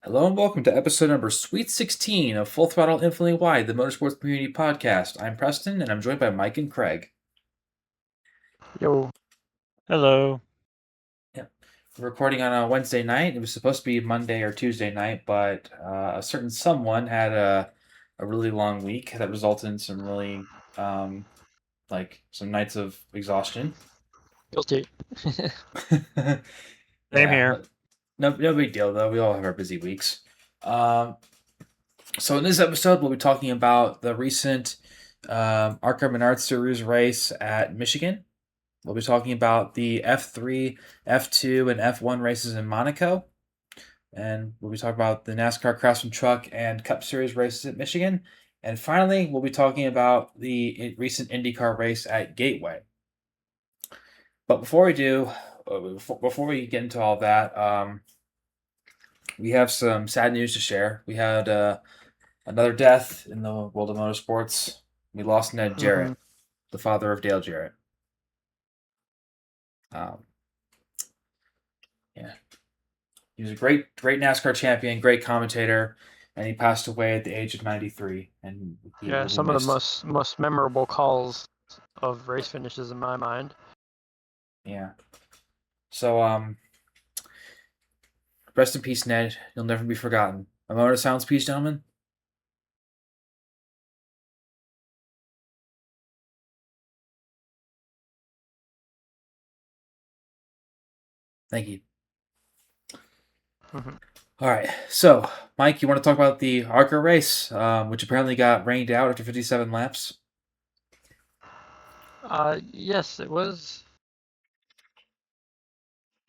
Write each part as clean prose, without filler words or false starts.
Hello and welcome to episode number Sweet 16 of Full Throttle Infinitely Wide, the Motorsports Community Podcast. I'm Preston and I'm joined by Mike and Craig. Yo. Hello. Yeah. We're recording on a Wednesday night. It was supposed to be Monday or Tuesday night, but a certain someone had a really long week that resulted in some really, some nights of exhaustion. Guilty. Same here. But no big deal, though. We all have our busy weeks. So in this episode, we'll be talking about the recent ARCA Menard Series race at Michigan. We'll be talking about the F3, F2, and F1 races in Monaco. And we'll be talking about the NASCAR Craftsman Truck and Cup Series races at Michigan. And finally, we'll be talking about the recent IndyCar race at Gateway. But before we do, before we get into all that, we have some sad news to share. We had another death in the world of motorsports. We lost Ned Jarrett, the father of Dale Jarrett. Yeah, he was a great NASCAR champion, great commentator, and he passed away at the age of 93. And some of the most memorable calls of race finishes in my mind. Yeah. So rest in peace, Ned. You'll never be forgotten. A moment of silence, please, gentlemen. Thank you. All right, so Mike, you want to talk about the ARCA race, which apparently got rained out after 57 laps? Yes, it was.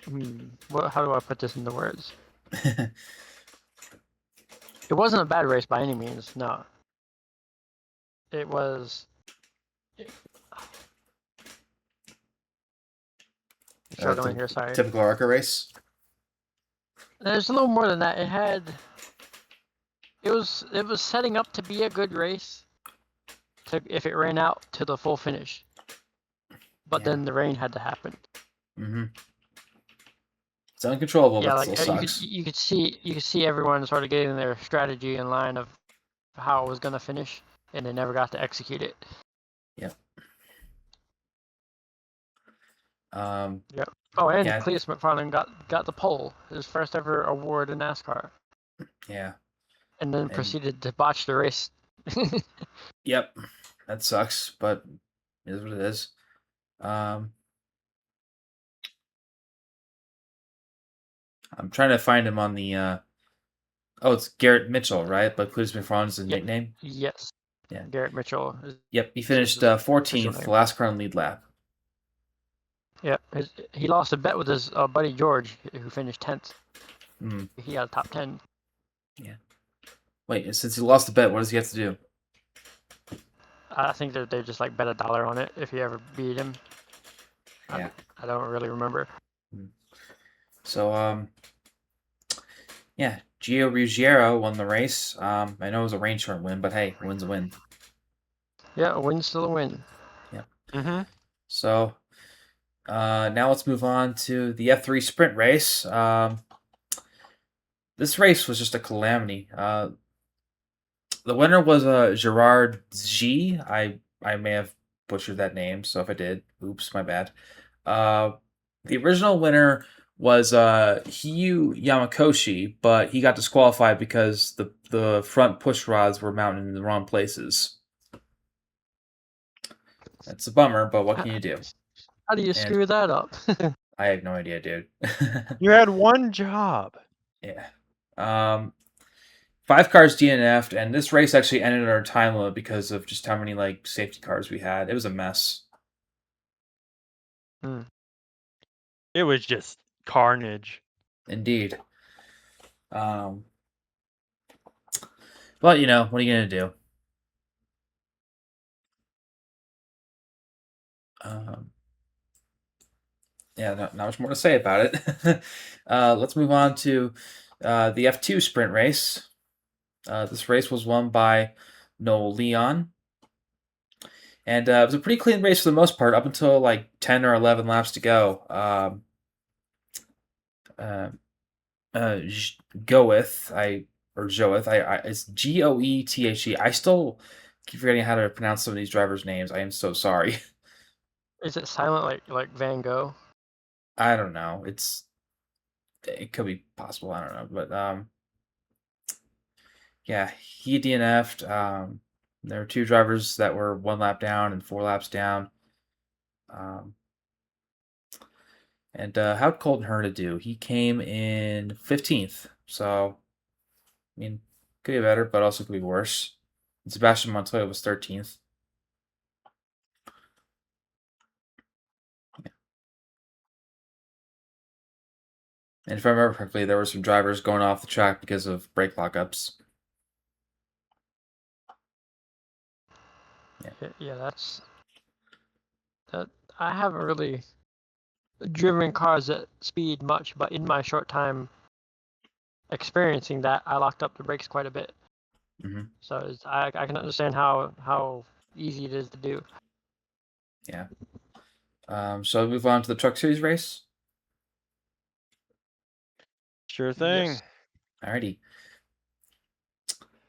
How do I put this into words? It wasn't a bad race by any means. No. It was. Struggling here. Sorry. Typical ARCA race. There's a little more than that. It was setting up to be a good race, if it ran out to the full finish. But then the rain had to happen. Mm-hmm. It's uncontrollable, yeah, but it still sucks. You could see everyone sort of getting their strategy in line of how it was going to finish, and they never got to execute it. Yep. Yep. Oh, and Cletus McFarlane got the pole, his first ever award in NASCAR. Yeah. And then proceeded to botch the race. Yep, that sucks, but it is what it is. I'm trying to find him on the. Oh, it's Garrett Mitchell, right? But Cletus McFarlane's his nickname. Yes. Yeah. Garrett Mitchell. Yep, he finished 14th, the last car on lead lap. Yep, he lost a bet with his buddy George, who finished 10th. He had a top 10. Yeah. Wait, since he lost the bet, what does he have to do? I think that they just like bet $1 on it if he ever beat him. Yeah. I don't really remember. So, yeah, Gio Ruggiero won the race. I know it was a rain short win, but hey, a win's a win. Yeah, a win's still a win. Yeah. So, now let's move on to the F3 sprint race. This race was just a calamity. The winner was Gerard G. I may have butchered that name, so if I did, oops, my bad. The original winner was Hiyu Yamakoshi, but he got disqualified because the front push rods were mounted in the wrong places. That's a bummer, but what can you do? How do you screw that up? I have no idea, dude. You had one job. Yeah. 5 cars DNF'd, and this race actually ended our time limit because of just how many safety cars we had. It was a mess. It was just carnage. Indeed. But what are you gonna do? Yeah, not much more to say about it. Let's move on to the F2 sprint race. This race was won by Noel Leon. And it was a pretty clean race for the most part, up until 10 or 11 laps to go. Goeth. Or Joeth. It's Goethe. I still keep forgetting how to pronounce some of these drivers' names. I am so sorry. Is it silent like Van Gogh? I don't know. It could be possible. I don't know, but yeah, he DNF'd. There were two drivers that were 1 lap down and 4 laps down. Um, and how'd Colton Herta do? He came in 15th. So, I mean, could be better, but also could be worse. And Sebastian Montoya was 13th. And if I remember correctly, there were some drivers going off the track because of brake lockups. Yeah, that. I haven't really driven cars at speed much, but in my short time experiencing that, I locked up the brakes quite a bit. Mm-hmm. So I can understand how easy it is to do. Yeah. So move on to the Truck Series race. Sure thing. Yes. Alrighty.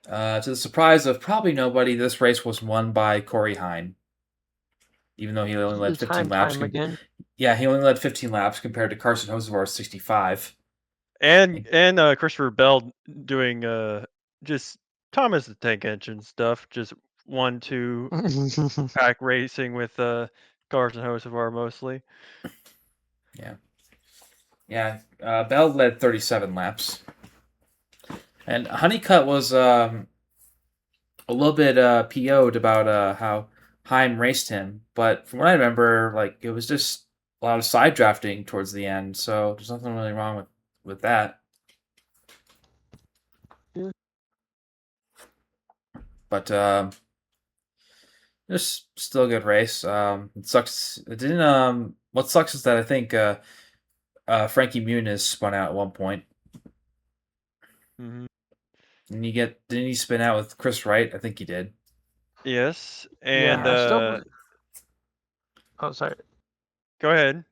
To the surprise of probably nobody, this race was won by Corey Heim. Even though he only led 15 laps. Again. Yeah, he only led 15 laps compared to Carson Hocevar's 65. And Christopher Bell doing just Thomas the Tank Engine stuff, just 1-2 pack racing with Carson Hocevar mostly. Yeah. Yeah, Bell led 37 laps. And Honeycutt was a little bit PO'd about how Heim raced him. But from what I remember, like it was just a lot of side drafting towards the end. So there's nothing really wrong with that. Yeah. But it's still a good race. It sucks. It didn't. What sucks is that I think Frankie Muniz spun out at one point. Mm-hmm. And didn't he spin out with Chris Wright? I think he did. Yes, and Yeah, oh, sorry. Go ahead.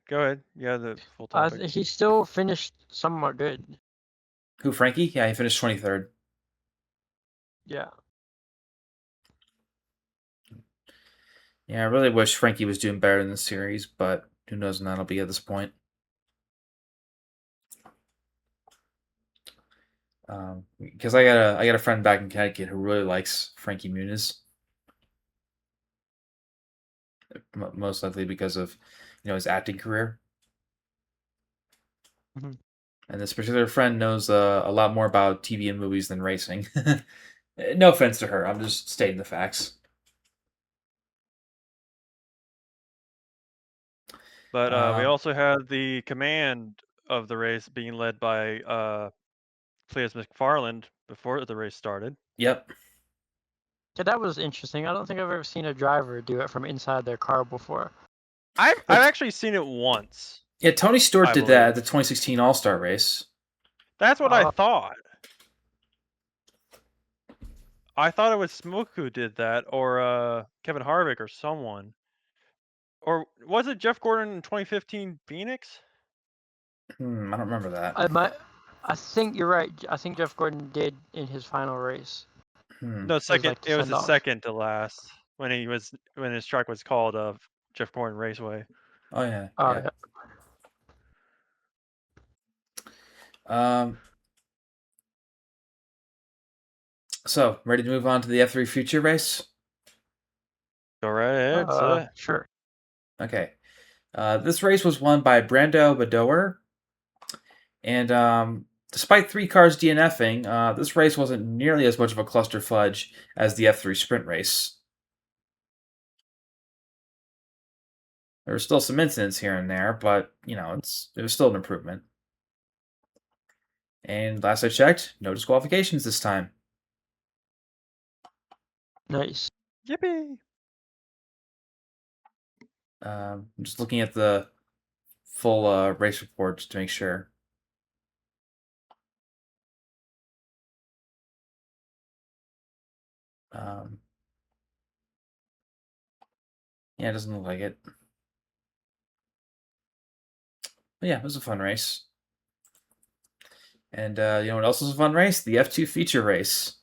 Yeah, the full topic. He still finished somewhat good. Who, Frankie? Yeah, he finished 23rd. Yeah. Yeah, I really wish Frankie was doing better in this series, but who knows when that'll be at this point. Because I got a friend back in Connecticut who really likes Frankie Muniz. Most likely because of his acting career. Mhm. And this particular friend knows a lot more about TV and movies than racing. No offense to her, I'm just stating the facts. But we also had the command of the race being led by Cleus McFarland before the race started. Yep. Yeah, that was interesting. I don't think I've ever seen a driver do it from inside their car before. I've actually seen it once. Yeah, Tony Stewart I did that at believe. the 2016 All-Star race. That's what I thought. I thought it was Smoke who did that, or Kevin Harvick or someone. Or was it Jeff Gordon in 2015 Phoenix? I don't remember that. I think you're right. I think Jeff Gordon did in his final race. No, second. It was the second to last when his track was called Jeff Gordon Raceway. Oh yeah. Oh, yeah. So, ready to move on to the F3 Future race? Go right ahead, sure. Okay. This race was won by Brando Badoer. And despite 3 cars DNFing, this race wasn't nearly as much of a cluster fudge as the F3 sprint race. There were still some incidents here and there, but, it was still an improvement. And last I checked, no disqualifications this time. Nice. Yippee! I'm just looking at the full race report just to make sure. Yeah, it doesn't look like it. But yeah, it was a fun race. And you know what else was a fun race? The F2 feature race,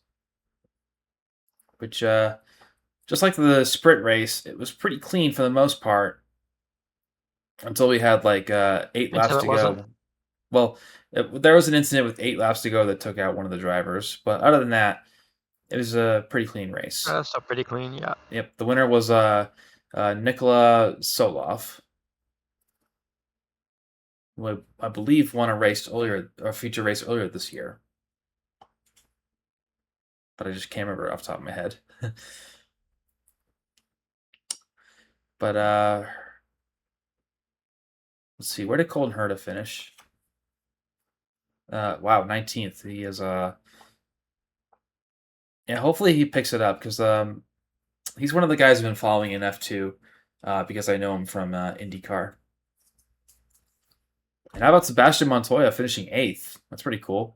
which just like the sprint race, it was pretty clean for the most part until we had like 8 laps Until it to wasn't. go. Well, there was an incident with 8 laps to go that took out one of the drivers, but other than that, it was a pretty clean race. So pretty clean, yeah. Yep, the winner was Nikola Solov, who I believe won a feature race earlier this year, but I just can't remember off the top of my head. But let's see, where did Colton Herta finish? Wow, 19th. He is yeah. Hopefully he picks it up because he's one of the guys I've been following in F2 because I know him from IndyCar. And how about Sebastian Montoya finishing 8th? That's pretty cool.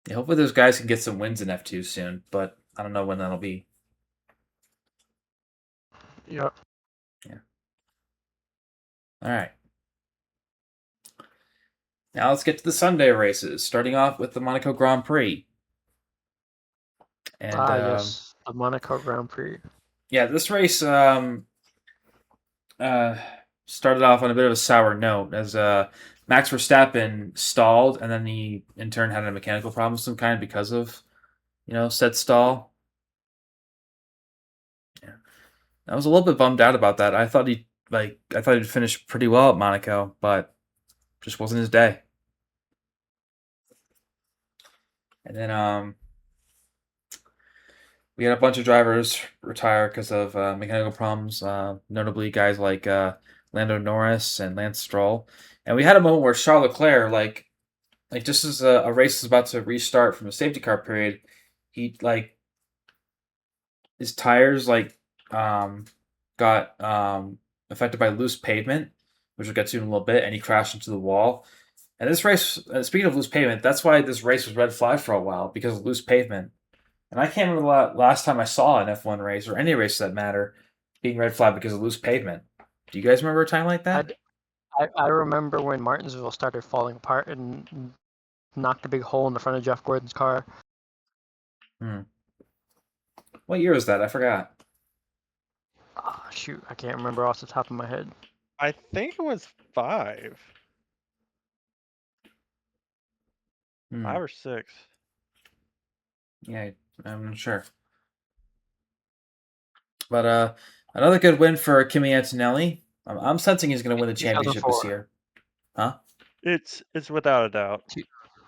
Yeah, hopefully those guys can get some wins in F2 soon, but I don't know when that'll be. Yep. Yeah. All right. Now let's get to the Sunday races, starting off with the Monaco Grand Prix. And yes, the Monaco Grand Prix. yeah, this race started off on a bit of a sour note as Max Verstappen stalled, and then he in turn had a mechanical problem of some kind because of said stall. Yeah, I was a little bit bummed out about that. I thought he'd finish pretty well at Monaco, but just wasn't his day. And then we had a bunch of drivers retire because of mechanical problems, notably guys like Lando Norris and Lance Stroll. And we had a moment where Charles Leclerc, like just as a race was about to restart from a safety car period, he his tires got affected by loose pavement, which we'll get to in a little bit, and he crashed into the wall. And this race, speaking of loose pavement, that's why this race was red flag for a while because of loose pavement. And I can't remember the last time I saw an F1 race or any race that matter being red flag because of loose pavement. Do you guys remember a time like that? I remember when Martinsville started falling apart and knocked a big hole in the front of Jeff Gordon's car. What year was that? I forgot. Shoot, I can't remember off the top of my head. I think it was 5. 5 or 6. Yeah, I'm not sure. But another good win for Kimi Antonelli. I'm sensing he's going to win the championship this year. Huh? It's without a doubt.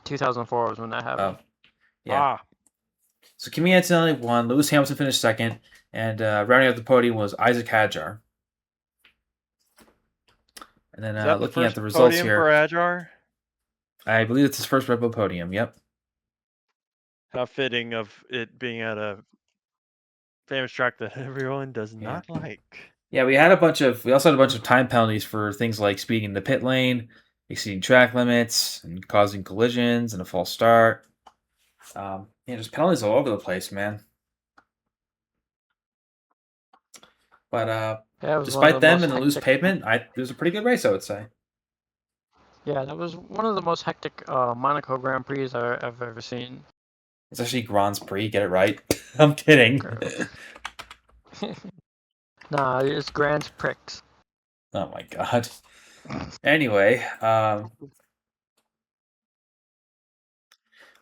2004 was when that happened. Oh, yeah. So Kimi Antonelli won. Lewis Hamilton finished second, and rounding out the podium was Isaac Hadjar. And then looking at the results here, for Hadjar? I believe it's his first Red Bull podium. Yep. How fitting of it being at a famous track that everyone does not like. Yeah, we also had a bunch of time penalties for things like speeding in the pit lane, exceeding track limits, and causing collisions and a false start. Just penalties all over the place, man. But despite them and the loose pavement, it was a pretty good race, I would say. Yeah, that was one of the most hectic Monaco Grand Prix I've ever seen. It's actually Grand Prix, get it right. I'm kidding. Nah, it's Grand Prix. Oh my god. Anyway,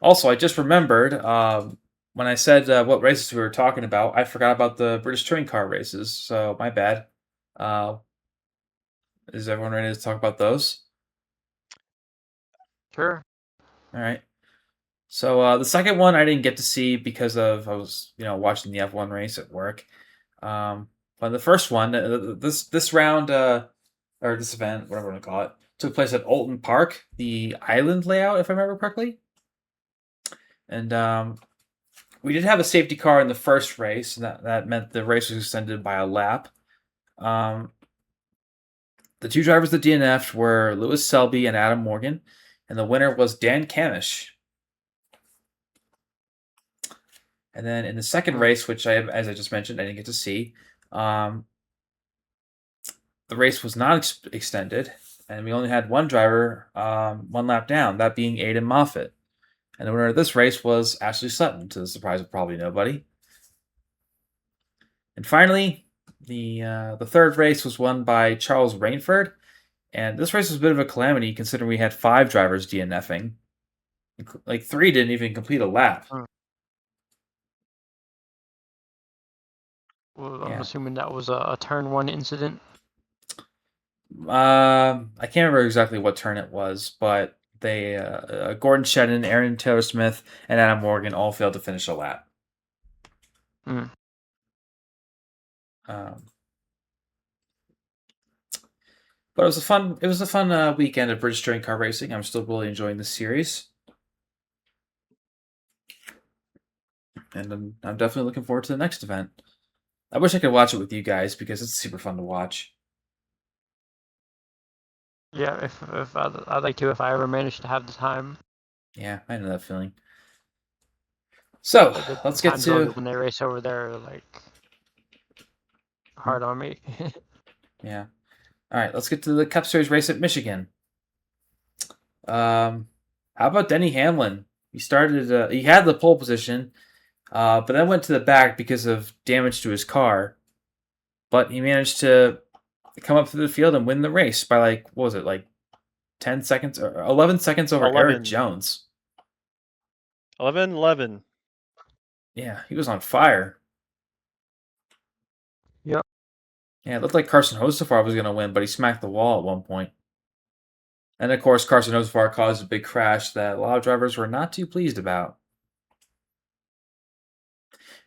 also I just remembered when I said what races we were talking about, I forgot about the British Touring Car races, so my bad. Is everyone ready to talk about those? Sure. All right. So the second one I didn't get to see because I was watching the F1 race at work. But the first one, this round or this event, whatever you want to call it, took place at Oulton Park, the island layout, if I remember correctly. And we did have a safety car in the first race, and that meant the race was extended by a lap. The two drivers that DNF'd were Lewis Selby and Adam Morgan, and the winner was Dan Camish. And then in the second race, which as I just mentioned, I didn't get to see, the race was not extended. and we only had one driver, one lap down, that being Aiden Moffat. And the winner of this race was Ashley Sutton, to the surprise of probably nobody. And finally, the third race was won by Charles Rainford, and this race was a bit of a calamity considering we had 5 drivers DNFing. Like 3 didn't even complete a lap. Well, I'm Yeah. assuming that was a turn 1 incident. I can't remember exactly what turn it was, but they Gordon Shedden, Aaron Taylor Smith, and Adam Morgan all failed to finish a lap. Mm. But it was a fun weekend of British Touring Car Racing. I'm still really enjoying this series, and I'm definitely looking forward to the next event. I wish I could watch it with you guys because it's super fun to watch. Yeah, if I'd like to if I ever manage to have the time. Yeah, I know that feeling. So The let's get time zones to when they race over there are like hard on me. yeah. All right, let's get to the Cup Series race at Michigan. How about Denny Hamlin? He started. He had the pole position, but then went to the back because of damage to his car. But he managed to come up through the field and win the race by like what was it, like 10 seconds or 11 seconds over 11. Eric Jones. 11. Yeah, he was on fire. Yep. Yeah, it looked like Carson Hocevar was going to win, but he smacked the wall at one point. And of course, Carson Hocevar caused a big crash that a lot of drivers were not too pleased about.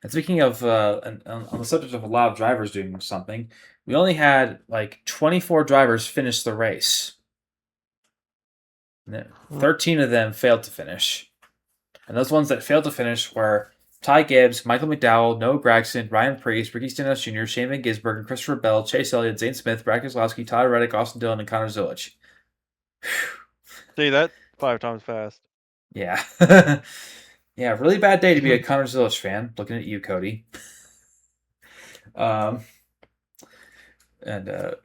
And speaking of, on the subject of a lot of drivers doing something, we only had like 24 drivers finish the race. 13 of them failed to finish. And those ones that failed to finish were Ty Gibbs, Michael McDowell, Noah Gragson, Ryan Priest, Ricky Stenhouse Jr., Shane Van Gisbergen, Christopher Bell, Chase Elliott, Zane Smith, Brad Keselowski, Tyler Reddick, Austin Dillon, and Connor Zilic. See that 5 times fast. Yeah. Yeah, really bad day to be a Connor Zilic fan. Looking at you, Cody. And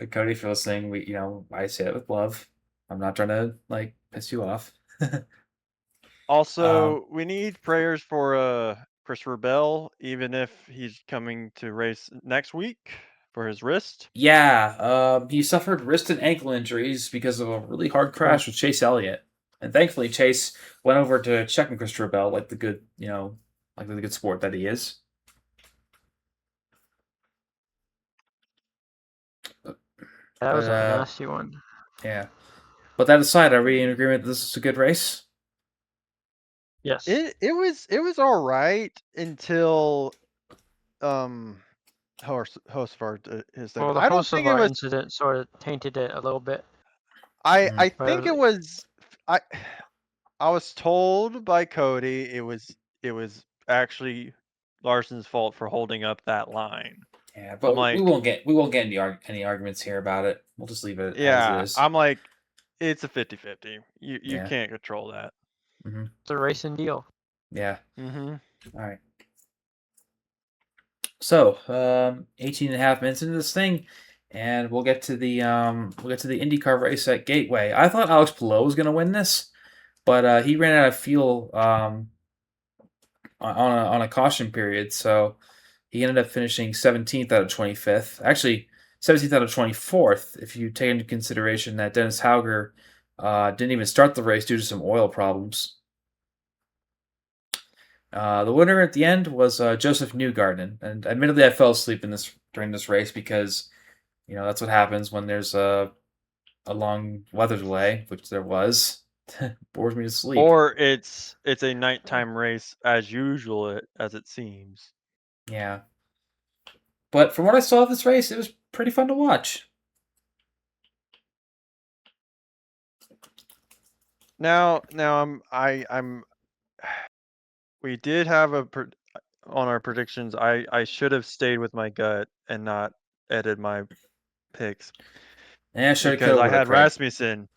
Cody, if you're listening, I say it with love. I'm not trying to like piss you off. Also, we need prayers for Christopher Bell, even if he's coming to race next week for his wrist. Yeah, he suffered wrist and ankle injuries because of a really hard crash with Chase Elliott. And thankfully, Chase went over to check on Christopher Bell like the good, like the good sport that he is. That was a nasty one. Yeah. But that aside, are we in agreement that this is a good race? Yes. It was all right until Hocevar his thing. Well, the I don't think it was. incident sort of tainted it a little bit. I But think it was. I was told by Cody it was actually Larson's fault for holding up that line. Yeah, but like, we won't get any arguments here about it. We'll just leave it as it is. I'm like, it's a 50-50. You Yeah. can't control that. Mm-hmm. It's a racing deal. Yeah. Mm-hmm. All right. So, 18 and a half minutes into this thing, and we'll get to the IndyCar race at Gateway. I thought Alex Palou was going to win this, but he ran out of fuel on a caution period, so he ended up finishing 17th out of 25th. Actually, 17th out of 24th, if you take into consideration that Dennis Hauger didn't even start the race due to some oil problems. The winner at the end was Joseph Newgarden, and admittedly, I fell asleep during this race because, that's what happens when there's a long weather delay, which there was. Bores me to sleep. Or it's a nighttime race as usual, as it seems. Yeah, but from what I saw of this race, it was pretty fun to watch. Now I'm. We did have on our predictions. I should have stayed with my gut and not edited my picks. Yeah, because I had Rasmussen.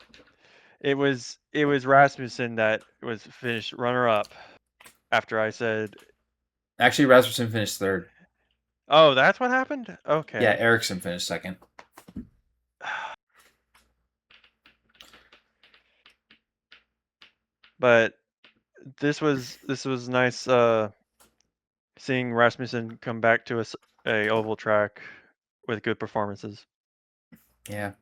It was Rasmussen that was finished runner-up after I said. Actually, Rasmussen finished third. Oh, that's what happened? Okay. Yeah, Ericsson finished second. But this was nice seeing Rasmussen come back to a oval track with good performances. Yeah.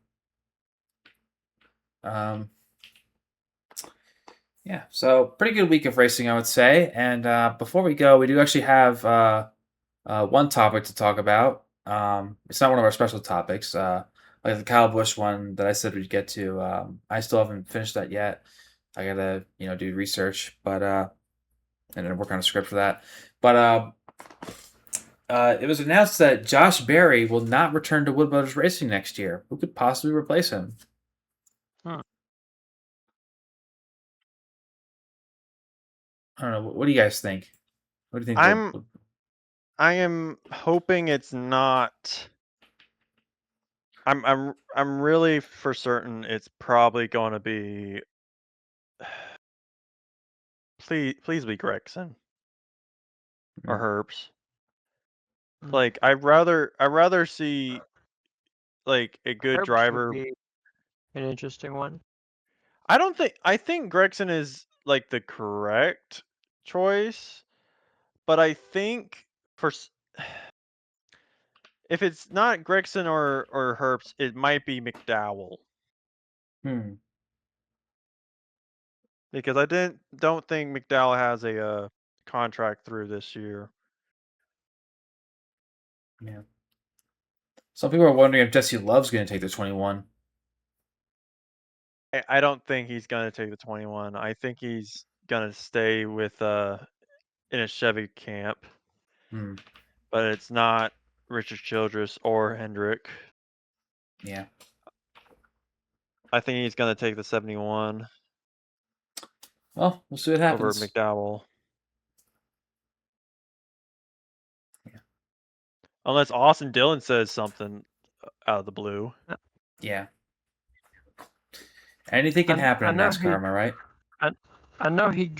Yeah, so pretty good week of racing, I would say. And before we go, we do actually have one topic to talk about. It's not one of our special topics, like the Kyle Busch one that I said we'd get to. I still haven't finished that yet. I gotta, do research, but and then work on a script for that. But it was announced that Josh Berry will not return to Wood Brothers Racing next year. Who could possibly replace him? I don't know. What do you guys think? What do you think? I am hoping it's not. I'm really for certain it's probably going to be. Please be Gregson or Herbs. Like I'd rather see like a good Herbst driver. would be an interesting one. I think Gregson is like the correct choice, but I think if it's not Gregson or Herbst, it might be McDowell. Because I don't think McDowell has a contract through this year. Yeah. Some people are wondering if Jesse Love's going to take the 21. I don't think he's going to take the 21. I think he's going to stay with in a Chevy camp. But it's not Richard Childress or Hendrick. Yeah. I think he's going to take the 71. Well, we'll see what happens. Over McDowell. Yeah. Unless Austin Dillon says something out of the blue. Yeah. Anything can happen in NASCAR, am I right? I know he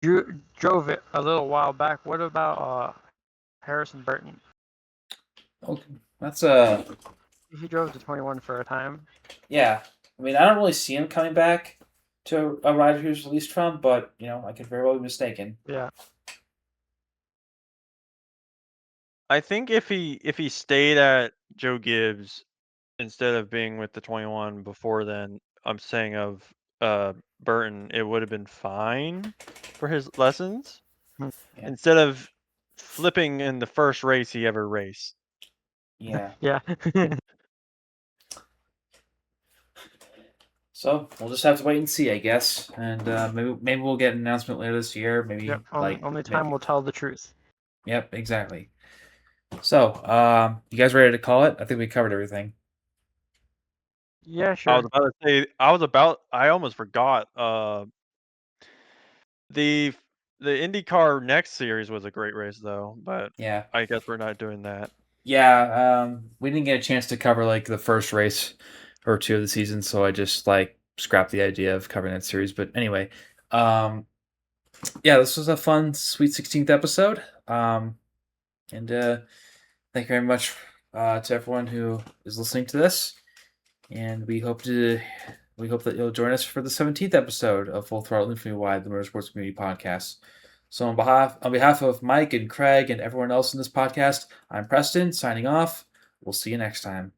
drove it a little while back. What about Harrison Burton? Okay, that's He drove the 21 for a time. Yeah, I mean, I don't really see him coming back to a rider who's released from, but I could very well be mistaken. Yeah. I think if he stayed at Joe Gibbs instead of being with the 21 before then, I'm saying of Burton, it would have been fine for his lessons. Yeah. Instead of flipping in the first race he ever raced. Yeah. Yeah. So we'll just have to wait and see, I guess, and maybe we'll get an announcement later this year. Maybe only time will tell the truth. Yep, exactly. So, you guys ready to call it? I think we covered everything. Yeah, sure. I was about to say I almost forgot. The IndyCar next series was a great race though, but yeah, I guess we're not doing that. Yeah, we didn't get a chance to cover like the first race or two of the season, so I just scrapped the idea of covering that series. But anyway, yeah, this was a fun Sweet 16th episode. And thank you very much to everyone who is listening to this. And we hope that you'll join us for the 17th episode of Full Throttle Infinity Wide, the Motorsports Community Podcast. So on behalf of Mike and Craig and everyone else in this podcast, I'm Preston signing off. We'll see you next time.